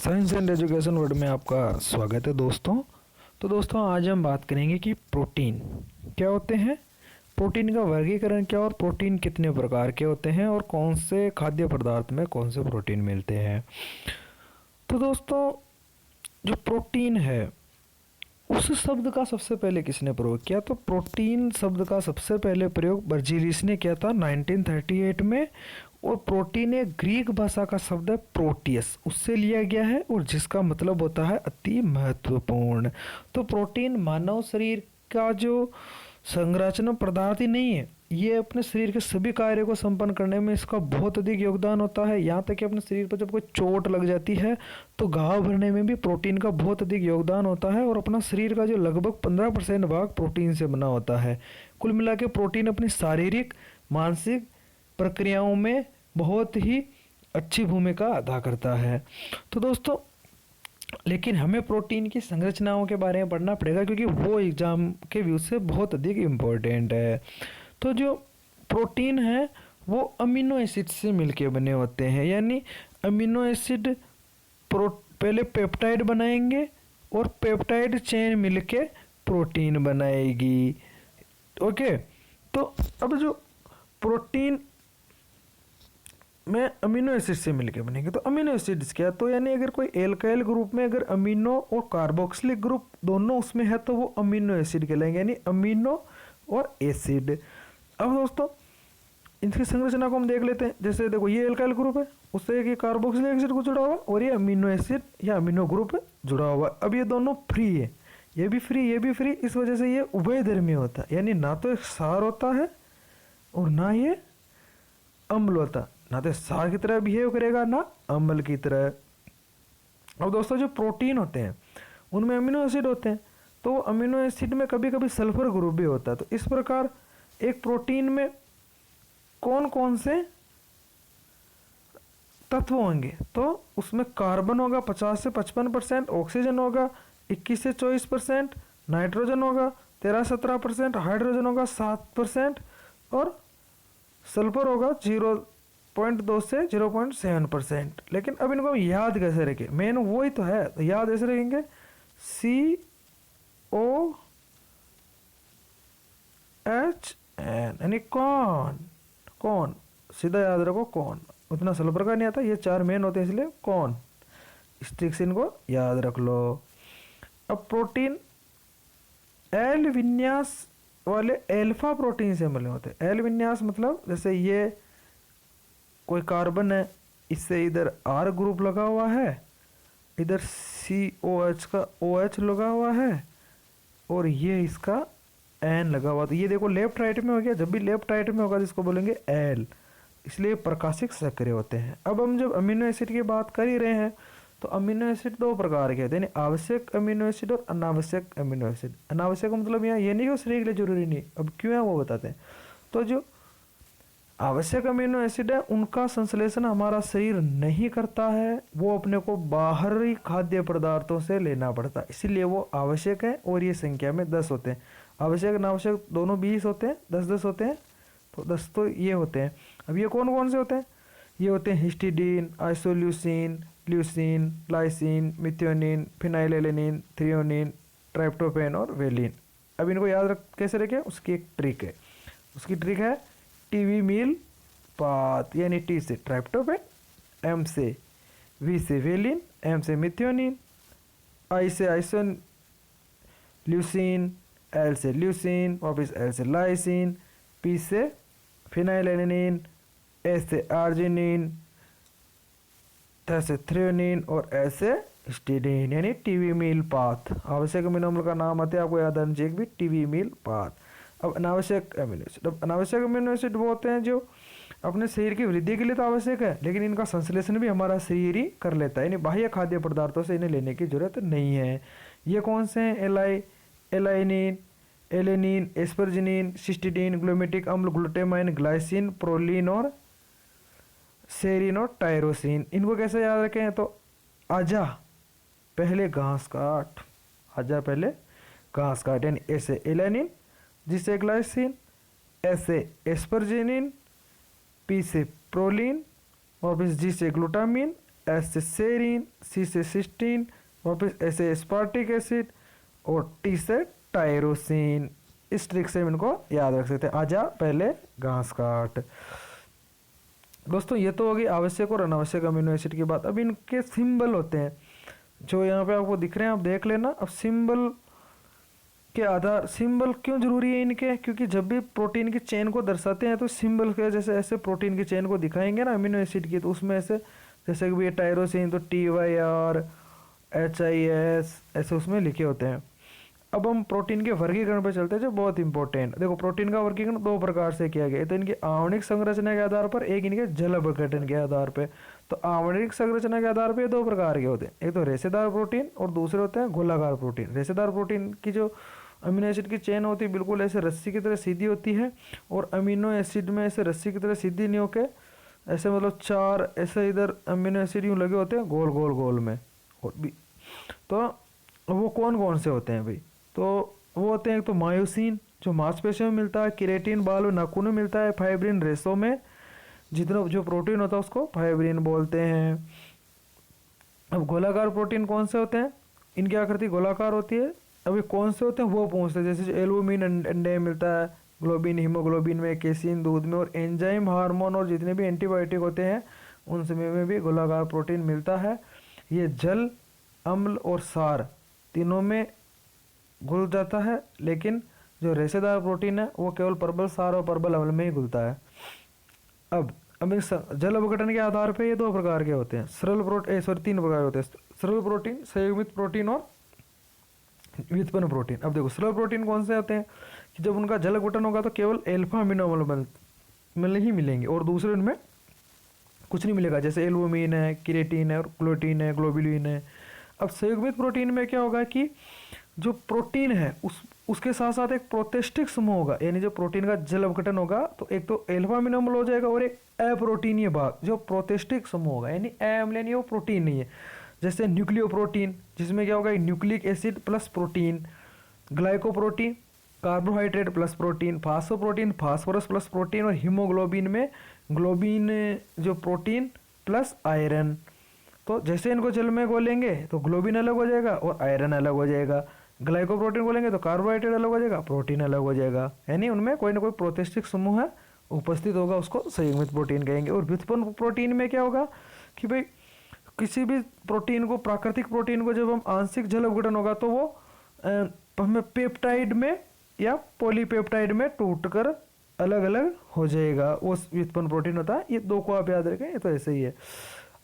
Science and education word में आपका स्वागत है दोस्तों। तो दोस्तों आज हम बात करेंगे कि प्रोटीन क्या होते हैं, प्रोटीन का वर्गीकरण क्या और प्रोटीन कितने प्रकार के होते हैं और कौन से खाद्य पदार्थ में कौन से प्रोटीन मिलते हैं। तो दोस्तों जो प्रोटीन है उस शब्द का सबसे पहले किसने प्रयोग किया, तो प्रोटीन शब्द का सबसे पहले प्रयोग बर्जीलिस ने किया था 1938 में। और प्रोटीन एक ग्रीक भाषा का शब्द है प्रोटियस, उससे लिया गया है और जिसका मतलब होता है अति महत्वपूर्ण। तो प्रोटीन मानव शरीर का जो संरचना पदार्थ ही नहीं है, ये अपने शरीर के सभी कार्यों को संपन्न करने में इसका बहुत अधिक योगदान होता है। यहाँ तक कि अपने शरीर पर जब कोई चोट लग जाती है तो घाव भरने में भी प्रोटीन का बहुत अधिक योगदान होता है। और अपना शरीर का जो लगभग 15% भाग प्रोटीन से बना होता है। कुल मिला के प्रोटीन अपनी शारीरिक मानसिक प्रक्रियाओं में बहुत ही अच्छी भूमिका अदा करता है। तो दोस्तों लेकिन हमें प्रोटीन की संरचनाओं के बारे में पढ़ना पड़ेगा क्योंकि वो एग्जाम के व्यू से बहुत अधिक इम्पोर्टेंट है। तो जो प्रोटीन है वो अमीनो एसिड से मिलके बने होते हैं, यानी अमीनो एसिड पहले पेप्टाइड बनाएंगे और पेप्टाइड चेन मिलके प्रोटीन बनाएगी। ओके, तो अब जो प्रोटीन में अमीनो एसिड से मिलके बनेंगे तो अमीनो एसिड्स क्या, तो यानी अगर कोई एल्काइल ग्रुप में अगर अमीनो और कार्बोक्सिलिक ग्रुप दोनों उसमें है तो वो अमीनो एसिड कहलाएंगे, यानी अमीनो और एसिड। अब दोस्तों इनकी संरचना को हम देख लेते हैं। जैसे देखो ये एल्काइल ग्रुप है, उससे एक कार्बोक्सिलिक एसिड को जुड़ा हुआ और ये अमीनो एसिड या अमीनो ग्रुप जुड़ा हुआ है। अब ये दोनों फ्री है, ये भी फ्री ये भी फ्री, इस वजह से ये उभयधर्मी होता है, यानी ना तो एक क्षार होता है और ना ये अम्ल होता, ना तो क्षार की तरह बिहेव करेगा ना अम्ल की तरह। अब दोस्तों जो प्रोटीन होते हैं उनमें अमीनो एसिड होते हैं, तो अमीनो एसिड में कभी कभी सल्फर ग्रुप भी होता है। तो इस प्रकार एक प्रोटीन में कौन कौन से तत्व होंगे, तो उसमें कार्बन होगा 50 से 55%, ऑक्सीजन होगा 21 से 24%, नाइट्रोजन होगा 13-17%, हाइड्रोजन होगा 7% और सल्फर होगा 0.2 से 0.7%। लेकिन अब इनको हम याद कैसे रखें, मेन वही तो है, तो याद ऐसे रखेंगे COHN, यानी कौन सीधा याद रखो, कौन उतना सल्फर का नहीं आता, ये चार मेन होते हैं इसलिए कौन, इस ट्रिक से इनको याद रख लो। अब प्रोटीन एल विन्यास वाले एल्फा प्रोटीन से मिले होते हैं। एल विन्यास मतलब जैसे ये कोई कार्बन है, इससे इधर R ग्रुप लगा हुआ है, इधर COH का OH लगा हुआ है और ये इसका N लगा हुआ। तो ये देखो लेफ्ट राइट में हो गया, जब भी लेफ्ट राइट में होगा जिसको बोलेंगे L, इसलिए प्रकाशिक सक्रिय होते हैं। अब हम जब अमीनो एसिड की बात कर ही रहे हैं तो अमीनो एसिड दो प्रकार के होते हैं, आवश्यक अमीनो एसिड और अनावश्यक अमीनो एसिड। अनावश्यक मतलब यहाँ ये नहीं कि शरीर के लिए जरूरी नहीं, अब क्यों है वो बताते हैं। तो जो आवश्यक अमीनो एसिड है उनका संश्लेषण हमारा शरीर नहीं करता है, वो अपने को बाहरी खाद्य पदार्थों से लेना पड़ता है, इसीलिए वो आवश्यक है और ये संख्या में 10 होते हैं। आवश्यक अनावश्यक दोनों 20 होते हैं, 10-10 होते हैं, तो 10 तो ये होते हैं। अब ये कौन कौन से होते हैं, ये होते हैं histidine, isoleucine, leucine, lysine, methionine, phenylalanine, threonine, tryptophan और वेलिन। अब इनको याद रख कैसे रखें, उसकी एक ट्रिक है, उसकी ट्रिक है टीवी मील पाथ, यानी टी से ट्राइप्टोफैन, एम से वी से वेलिन, एम से मिथ्योनिन, आई से आइसोन ल्यूसिन, एल से ल्यूसिन, वापिस एल से लाइसिन, पी से फिनाइलएलेनिन, एस से आर्जिनिन, थ से थ्रियोनिन और एस से हिस्टिडीन, यानी टीवी मील पाथ। आवश्यक अमीनो अम्ल का नाम आते हैं, आपको याद आना चाहिए भी टीवी मील पाथ। अब अनावश्यक अमीनो एसिड, अब अनावश्यक अमीनो एसिड वो होते हैं जो अपने शरीर की वृद्धि के लिए तो आवश्यक है लेकिन इनका संश्लेषण भी हमारा शरीर ही कर लेता है, यानी बाह्य खाद्य पदार्थों से इन्हें लेने की जरूरत नहीं है। ये कौन से हैं, एलाइनिन, एलेनिन, एस्परजिनिन, सिस्टिडीन, ग्लूमेटिक अम्ल, ग्लूटामाइन, ग्लाइसिन, प्रोलिन और सेरिन और टायरोसिन। इनको कैसे याद रखें, तो आजा पहले घास काट, आजा पहले घास काट, यानी ऐसे एलेनिन, जिसे ग्लाइसिन, ऐसे एस्परजिनिन, पी से प्रोलिन, वापस जी से ग्लूटामिन, एस से सेरीन, सी से सिस्टीन, वापस एस से एस्पार्टिक एसिड और टी से टायरोसिन। इस ट्रिक से इनको याद रख सकते हैं। आजा पहले घास काट। दोस्तों ये तो होगी आवश्यक और अनावश्यक अमीनो एसिड की बात। अब इनके सिंबल होते हैं जो यहाँ पे आपको दिख रहे हैं, आप देख लेना। अब सिंबल के आधार, सिंबल क्यों जरूरी है इनके, क्योंकि जब भी प्रोटीन की चेन को दर्शाते हैं तो सिंबल के जैसे ऐसे प्रोटीन की चेन को दिखाएंगे ना अमीनो एसिड की, तो उसमें ऐसे जैसे कि ये टायरोसिन तो TYR HIS ऐसे उसमें लिखे होते हैं। अब हम प्रोटीन के वर्गीकरण पर चलते हैं जो बहुत इंपॉर्टेंट। देखो प्रोटीन का वर्गीकरण दो प्रकार से किया गया है, तो इनकी आणविक संरचना के आधार पर, एक इनके जल अपघटन के आधार पर। तो आणविक संरचना के आधार पर दो प्रकार के होते हैं, एक तो रेशेदार प्रोटीन और दूसरे होते हैं गोलाकार प्रोटीन। रेशेदार प्रोटीन की जो अमीनो एसिड की चेन होती है बिल्कुल ऐसे रस्सी की तरह सीधी होती है, और अमीनो एसिड में ऐसे रस्सी की तरह सीधी नहीं होके ऐसे मतलब चार ऐसे इधर अमीनो एसिड यूँ लगे होते हैं गोल गोल गोल में। और भी तो वो कौन कौन से होते हैं भाई, तो वो होते हैं एक तो मायोसिन जो मांसपेशियों में मिलता है, केराटिन बाल और नाखून में मिलता है, फाइब्रिन रेशों में जितना जो प्रोटीन होता है उसको फाइब्रिन बोलते हैं। अब गोलाकार प्रोटीन कौन से होते हैं, इनकी आकृति गोलाकार होती है। अभी कौन से होते हैं वो पूछते हैं, जैसे एल्बुमिन अंडे में मिलता है, ग्लोबिन हीमोग्लोबिन में, केसिन दूध में, और एंजाइम हार्मोन और जितने भी एंटीबायोटिक होते हैं उन समय में भी गोलाकार प्रोटीन मिलता है। ये जल, अम्ल और सार तीनों में घुल जाता है, लेकिन जो रेशेदार प्रोटीन है वो केवल परबल सार और परबल अम्ल में ही घुलता है। अब जल अपघटन के आधार पर ये दो प्रकार के होते हैं, सरल प्रोटीन, तीन प्रकार के होते हैं, सरल प्रोटीन, संयुग्मित प्रोटीन और व्युत्पन्न प्रोटीन। अब देखो सरल प्रोटीन कौन से होते हैं कि जब उनका जल अपघटन होगा तो केवल अल्फा अमीनो अम्ल मिलने ही मिलेंगे और दूसरे उनमें कुछ नहीं मिलेगा, जैसे एल्बुमिन है, केराटिन है और ग्लूटीन है, ग्लोबुलिन है। अब संयुग्मित प्रोटीन में क्या होगा कि जो प्रोटीन है उसके साथ साथ एक प्रोटेस्टिक समूह होगा, यानी जो प्रोटीन का जल अपघटन होगा तो एक तो अल्फा अमीनो अम्ल हो जाएगा और एक अप्रोटीनीय भाग जो प्रोटेस्टिक समूह होगा, यानी अम्ल यानी वो प्रोटीन नहीं है। जैसे न्यूक्लियोप्रोटीन जिसमें क्या होगा nucleic acid plus protein, glycoprotein carbohydrate plus protein, phosphoprotein phosphorus plus protein, और हीमोग्लोबिन में ग्लोबिन जो प्रोटीन प्लस आयरन। तो जैसे इनको जल में घोलेंगे तो ग्लोबिन अलग हो जाएगा और आयरन अलग हो जाएगा, ग्लाइकोप्रोटीन बोलेंगे तो कार्बोहाइड्रेट अलग हो जाएगा, प्रोटीन अलग हो जाएगा, यानी उनमें कोई ना कोई प्रोटेस्टिक समूह है उपस्थित होगा, उसको संयुग्मित प्रोटीन कहेंगे। और व्युत्पन्न प्रोटीन में क्या होगा कि भाई किसी भी प्रोटीन को, प्राकृतिक प्रोटीन को जब हम आंशिक जल अपघटन होगा तो वो हमें पेप्टाइड में या पॉलीपेप्टाइड में टूटकर अलग अलग हो जाएगा, वो व्युत्पन्न प्रोटीन होता है। ये दो को आप याद रखें, ये तो ऐसे ही है।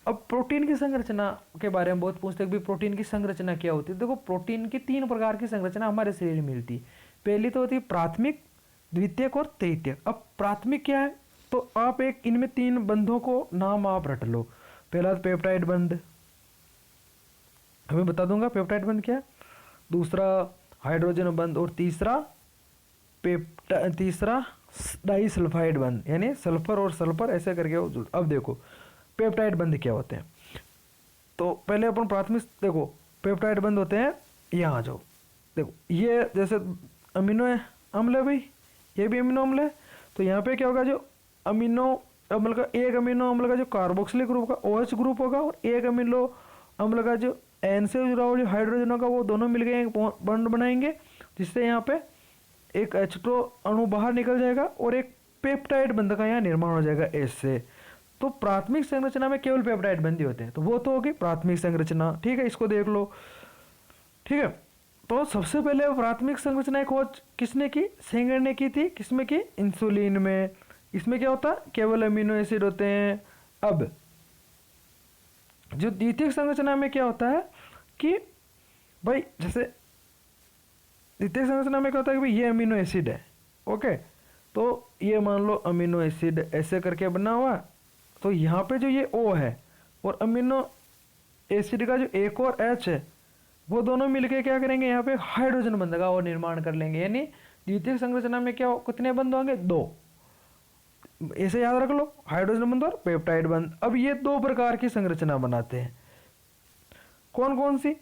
अब प्रोटीन की संरचना के बारे में बहुत पूछते हैं कि प्रोटीन की संरचना क्या होती है। देखो प्रोटीन की तीन प्रकार की संरचना हमारे शरीर में मिलती है। पहली तो होती है प्राथमिक, द्वितीयक और तृतीयक। अब प्राथमिक क्या है, तो आप एक इनमें तीन बंधों को नाम आप रट लो। पहला पेप्टाइड बंध, हमें बता दूंगा पेप्टाइड बंध क्या है, दूसरा हाइड्रोजन बंध, और तीसरा डाइसल्फाइड बंध, यानी सल्फर और सल्फर ऐसे करके वो जुड़। अब देखो पेप्टाइड बंध क्या होते हैं, तो पहले अपन प्राथमिक देखो पेप्टाइड बंध होते हैं, यहाँ जाओ देखो ये जैसे अमीनो अम्ल है भाई, ये भी अमीनो अम्ल है, तो यहाँ पे क्या होगा जो अमीनो अम्ल का, एक अमीनो अम्ल का जो कार्बोक्सिलिक ग्रुप का OH ग्रुप होगा और एक अमीनो अम्ल का जो N से जुड़ा हुआ जो हाइड्रोजन होगा, वो दोनों मिलकर एक बॉन्ड बनाएंगे जिससे यहाँ पे एक H2 अणु बाहर निकल जाएगा और एक पेप्टाइड बंध का यहाँ निर्माण हो जाएगा इससे। तो प्राथमिक संरचना में केवल पेप्टाइड बंध होते हैं, तो वो तो होगी प्राथमिक संरचना, ठीक है, इसको देख लो, ठीक है। तो सबसे पहले प्राथमिक संरचना खोज किसने की, सेंगर ने की थी, किसमें की, इंसुलिन में। इसमें क्या होता है, केवल अमीनो एसिड होते हैं। अब जो द्वितीयक संरचना में क्या होता है कि भाई जैसे द्वितीयक संरचना में क्या होता है कि भाई ये अमीनो एसिड है, ओके, तो ये मान लो अमीनो एसिड ऐसे करके बना हुआ, तो यहाँ पे जो ये O है और अमीनो एसिड का जो एक और H है, वो दोनों मिलके क्या करेंगे, यहाँ पे हाइड्रोजन बंध का और निर्माण कर लेंगे। यानी द्वितीयक संरचना में क्या कितने बंध होंगे, दो, ऐसे याद रख लो, हाइड्रोजन बंध और पेप्टाइड बंध। अब ये दो प्रकार की संरचना बनाते हैं, कौन कौन सी,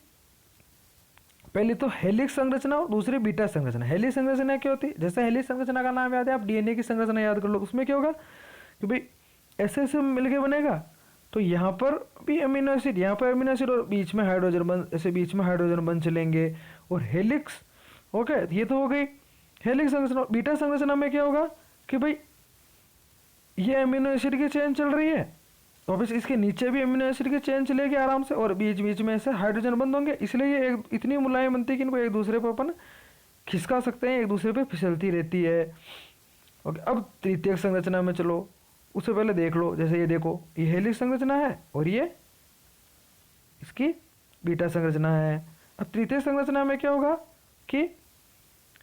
पहली तो हेलिक्स संरचना और दूसरी बीटा संरचना। हेलिक्स संरचना क्या होती है, जैसे हेलिक्स संरचना का नाम याद है, आप DNA की संरचना याद कर लो, उसमें क्या होगा कि भाई ऐसे ऐसे मिलके बनेगा, तो यहाँ पर भी अमीनो एसिड, यहाँ पर अमीनो एसिड और बीच में हाइड्रोजन बंद, ऐसे बीच में हाइड्रोजन बंद चलेंगे। और हेलिक्स, ओके, ये तो हो गई हेलिक्स संरचना। बीटा संरचना में क्या होगा कि भाई ये अमीनो एसिड की चेन चल रही है, वापस इसके नीचे भी अमीनो एसिड की चेन चलेगी आराम से, और बीच बीच में ऐसे हाइड्रोजन बंद होंगे, इसलिए ये इतनी मुलायम बनती है कि इनको एक दूसरे पर अपन खिसका सकते हैं, एक दूसरे पे फिसलती रहती है। ओके, अब तृतीयक संरचना में चलो, उससे पहले देख लो, जैसे ये देखो, ये हेलिक्स संरचना है और ये इसकी बीटा संरचना है। अब तृतीय संरचना में क्या होगा कि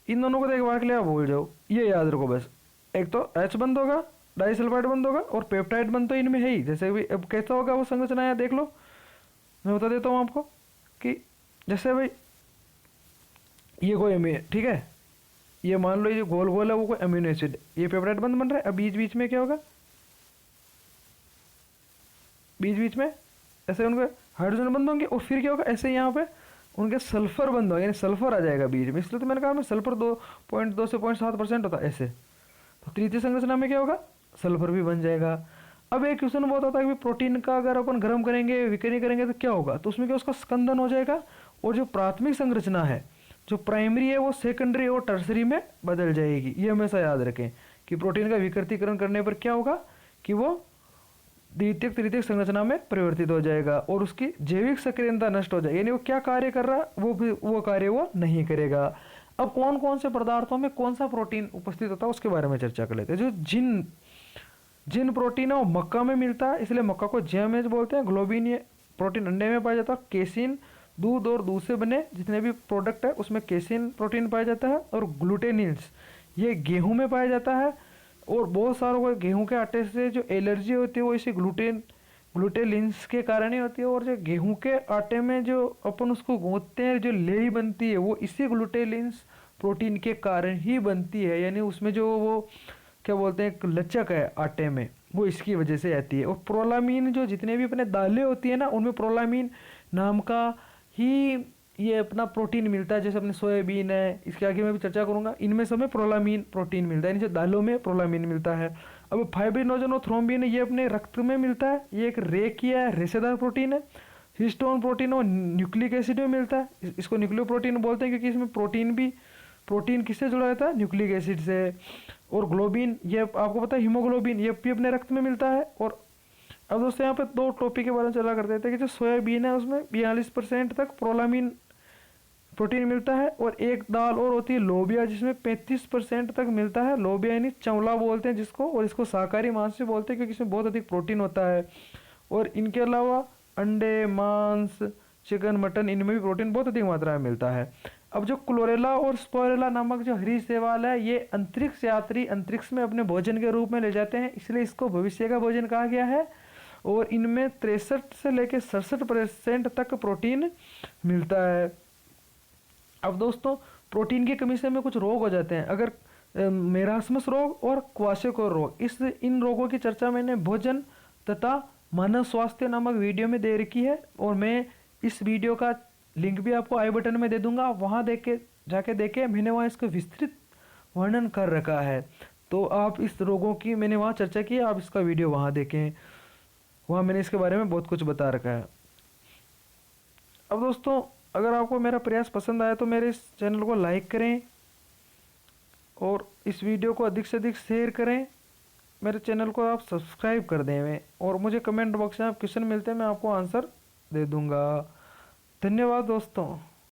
इन दोनों को तो एक बार के लिए आप भूल जाओ, ये याद रखो बस, एक तो H बंद होगा, डाइसल्फाइड बंद होगा, और पेप्टाइड बंद तो इनमें है ही। जैसे भी अब कैसा होगा वो संरचना है, देख लो, मैं बता देता हूँ आपको कि जैसे भाई ये कोई अमीनो, ठीक है, ये मान लो ये गोल गोल है वो कोई अमीनो एसिड, ये पेप्टाइड बंद बन रहा है। अब बीच बीच में क्या होगा, बीच बीच में ऐसे उनके हाइड्रोजन बंद होंगे, और फिर क्या होगा, ऐसे यहाँ पे उनके सल्फर बंद होंगे, यानी सल्फर आ जाएगा बीच में। इसलिए तो मैंने कहा मैं सल्फर 2.2 से 0.7% होता है ऐसे। तो तृतीय संरचना में क्या होगा, सल्फर भी बन जाएगा। अब एक क्वेश्चन बहुत आता है कि प्रोटीन का अगर अपन गर्म करेंगे, विकिरण करेंगे तो क्या होगा, तो उसमें क्या उसका स्कंदन हो जाएगा, और जो प्राथमिक संरचना है, जो प्राइमरी है, वो सेकेंडरी और टर्सरी में बदल जाएगी। ये हमेशा याद रखें कि प्रोटीन का विकृतीकरण करने पर क्या होगा कि वो द्वितीयक तृतीयक संरचना में परिवर्तित हो जाएगा, और उसकी जैविक सक्रियता नष्ट हो जाएगी, यानी वो क्या कार्य कर रहा है वो कार्य वो नहीं करेगा। अब कौन कौन से पदार्थों में कौन सा प्रोटीन उपस्थित होता है उसके बारे में चर्चा कर लेते हैं। जो जिन प्रोटीन है वो मक्का में मिलता है, इसलिए मक्का को जेएमएच बोलते हैं। ग्लोबिन ये प्रोटीन अंडे में पाया जाता है। केसिन दूध और दूध से बने जितने भी प्रोडक्ट है उसमें केसिन प्रोटीन पाया जाता है। और ग्लूटेनिल्स ये गेहूं में पाया जाता है, और बहुत सारों को गेहूं के आटे से जो एलर्जी होती है वो इसी ग्लूटेलिन्स के कारण ही होती है। और जो गेहूं के आटे में जो अपन उसको गूंथते हैं, जो लेई बनती है, वो इसी ग्लूटेलिन्स प्रोटीन के कारण ही बनती है, यानी उसमें जो वो क्या बोलते हैं एक लचक है आटे में, वो इसकी वजह से आती है। और प्रोलामीन, जो जितने भी अपने दालें होती है ना, उनमें प्रोलामीन नाम का ही ये अपना प्रोटीन मिलता है। जैसे अपने सोयाबीन है, इसके आगे मैं भी चर्चा करूंगा, इनमें सब में प्रोलामीन प्रोटीन मिलता है, यानी दालों में प्रोलामीन मिलता है। अब फाइब्रिनोजन और थ्रोम्बिन ये अपने रक्त में मिलता है, ये एक रेखीय है, रेशेदार प्रोटीन है। हिस्टोन प्रोटीन और न्यूक्लिक एसिड में मिलता है, इसको न्यूक्लियो प्रोटीन बोलते हैं क्योंकि इसमें प्रोटीन किससे जुड़ा रहता है, न्यूक्लिक एसिड से। और ग्लोबिन, ये आपको पता है हीमोग्लोबिन, ये भी अपने रक्त में मिलता है। और अब दोस्तों यहाँ पे दो टॉपिक के बारे में चला करते थे कि जो सोयाबीन है उसमें 42% तक प्रोलामीन प्रोटीन मिलता है, और एक दाल और होती है लोबिया जिसमें 35% तक मिलता है। लोबिया यानी चंवला बोलते हैं जिसको, और इसको शाकाहारी मांस भी बोलते हैं क्योंकि इसमें बहुत अधिक प्रोटीन होता है। और इनके अलावा अंडे, मांस, चिकन, मटन, इनमें भी प्रोटीन बहुत अधिक मात्रा में मिलता है। अब जो क्लोरेला और स्पोरेला नामक जो हरी शैवाल है, ये अंतरिक्ष यात्री अंतरिक्ष में अपने भोजन के रूप में ले जाते हैं, इसलिए इसको भविष्य का भोजन कहा गया है। और इनमें 63 से लेकर 67% तक प्रोटीन मिलता है। अब दोस्तों प्रोटीन की कमी से हमें कुछ रोग हो जाते हैं, अगर मेरास्मस रोग और क्वाशेकोर रोग, इन रोगों की चर्चा मैंने भोजन तथा मानव स्वास्थ्य नामक वीडियो में दे रखी है, और मैं इस वीडियो का लिंक भी आपको आई बटन में दे दूंगा, आप वहाँ जाके देखें, मैंने वहाँ इसको विस्तृत वर्णन कर रखा है। तो आप इस रोगों की मैंने वहाँ चर्चा की है, आप इसका वीडियो वहाँ देखें, वहाँ मैंने इसके बारे में बहुत कुछ बता रखा है। अब दोस्तों अगर आपको मेरा प्रयास पसंद आया तो मेरे इस चैनल को लाइक करें, और इस वीडियो को अधिक से अधिक शेयर करें। मेरे चैनल को आप सब्सक्राइब कर दें, और मुझे कमेंट बॉक्स में आप क्वेश्चन मिलते हैं, मैं आपको आंसर दे दूंगा। धन्यवाद दोस्तों।